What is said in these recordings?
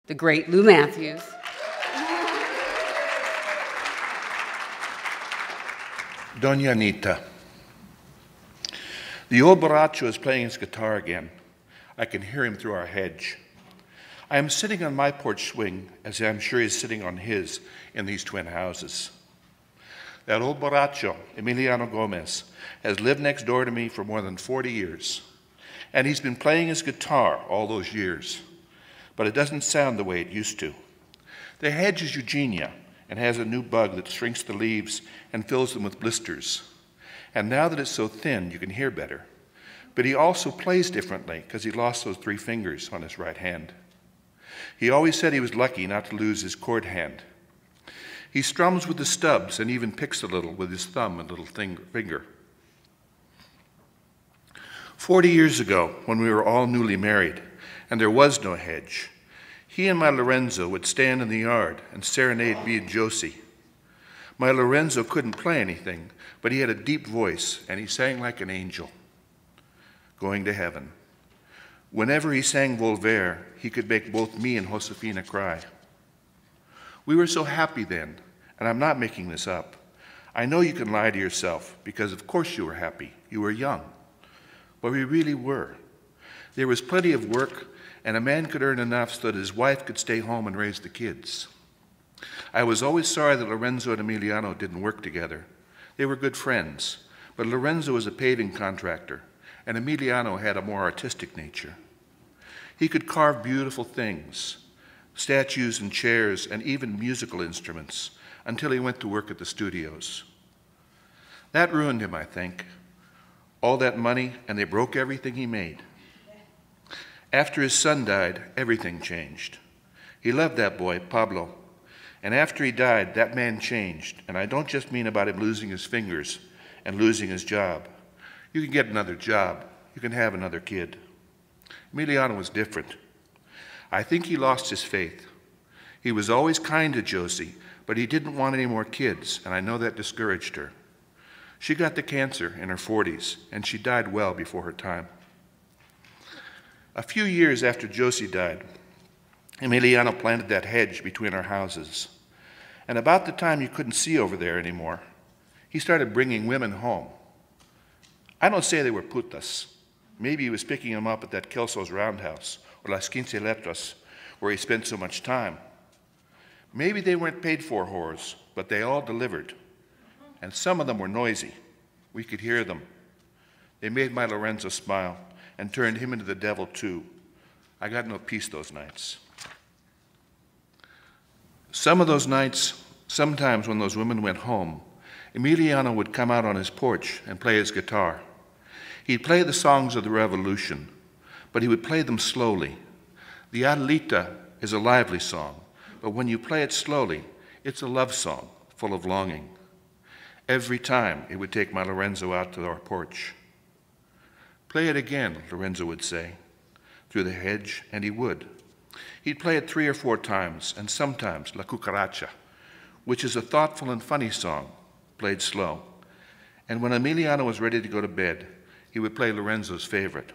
the great Lou Mathews. Doña Anita. The old borracho is playing his guitar again. I can hear him through our hedge. I am sitting on my porch swing, as I'm sure he's sitting on his in these twin houses. That old borracho, Emiliano Gomez, has lived next door to me for more than 40 years. And he's been playing his guitar all those years. But it doesn't sound the way it used to. The hedge is Eugenia and has a new bug that shrinks the leaves and fills them with blisters. And now that it's so thin, you can hear better. But he also plays differently because he lost those 3 fingers on his right hand. He always said he was lucky not to lose his chord hand. He strums with the stubs and even picks a little with his thumb and little finger. 40 years ago, when we were all newly married and there was no hedge, he and my Lorenzo would stand in the yard and serenade me and Josie. My Lorenzo couldn't play anything, but he had a deep voice and he sang like an angel, going to heaven. Whenever he sang Volver, he could make both me and Josefina cry. We were so happy then, and I'm not making this up. I know you can lie to yourself, because of course you were happy. You were young. But we really were. There was plenty of work, and a man could earn enough so that his wife could stay home and raise the kids. I was always sorry that Lorenzo and Emiliano didn't work together. They were good friends, but Lorenzo was a paving contractor, and Emiliano had a more artistic nature. He could carve beautiful things, statues and chairs, and even musical instruments, until he went to work at the studios. That ruined him, I think. All that money, and they broke everything he made. After his son died, everything changed. He loved that boy, Pablo, and after he died, that man changed, and I don't just mean about him losing his fingers and losing his job. You can get another job. You can have another kid. Emiliano was different. I think he lost his faith. He was always kind to Josie, but he didn't want any more kids, and I know that discouraged her. She got the cancer in her 40s, and she died well before her time. A few years after Josie died, Emiliano planted that hedge between our houses. And about the time you couldn't see over there anymore, he started bringing women home. I don't say they were putas. Maybe he was picking them up at that Kelso's Roundhouse, or Las Quince Letras, where he spent so much time. Maybe they weren't paid for whores, but they all delivered. And some of them were noisy. We could hear them. They made my Lorenzo smile and turned him into the devil too. I got no peace those nights. Some of those nights, sometimes when those women went home, Emiliano would come out on his porch and play his guitar. He'd play the songs of the Revolution, but he would play them slowly. The Adelita is a lively song, but when you play it slowly, it's a love song full of longing. Every time it would take my Lorenzo out to our porch. Play it again, Lorenzo would say, through the hedge, and he would. He'd play it 3 or 4 times, and sometimes La Cucaracha, which is a thoughtful and funny song, played slow. And when Emiliano was ready to go to bed, he would play Lorenzo's favorite.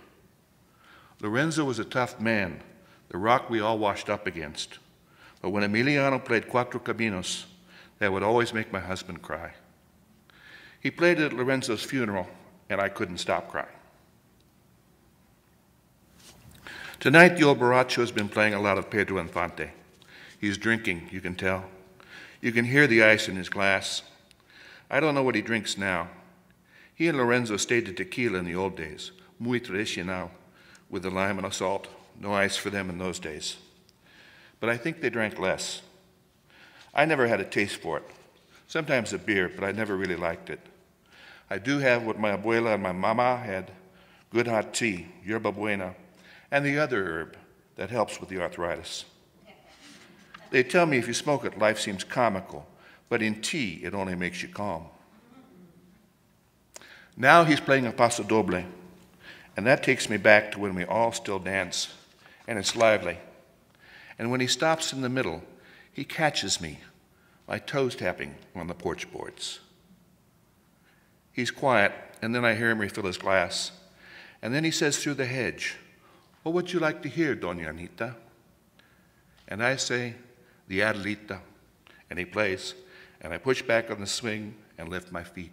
Lorenzo was a tough man, the rock we all washed up against. But when Emiliano played Cuatro Caminos, that would always make my husband cry. He played it at Lorenzo's funeral, and I couldn't stop crying. Tonight, the old borracho has been playing a lot of Pedro Infante. He's drinking, you can tell. You can hear the ice in his glass. I don't know what he drinks now. He and Lorenzo stayed to tequila in the old days, muy tradicional, with the lime and salt. No ice for them in those days. But I think they drank less. I never had a taste for it. Sometimes a beer, but I never really liked it. I do have what my abuela and my mama had, good hot tea, yerba buena, and the other herb that helps with the arthritis. They tell me if you smoke it, life seems comical, but in tea, it only makes you calm. Now he's playing a paso doble, and that takes me back to when we all still dance, and it's lively. And when he stops in the middle, he catches me, my toes tapping on the porch boards. He's quiet, and then I hear him refill his glass. And then he says through the hedge, "What would you like to hear, Doña Anita?" and I say, the Adelita, and he plays, and I push back on the swing and lift my feet.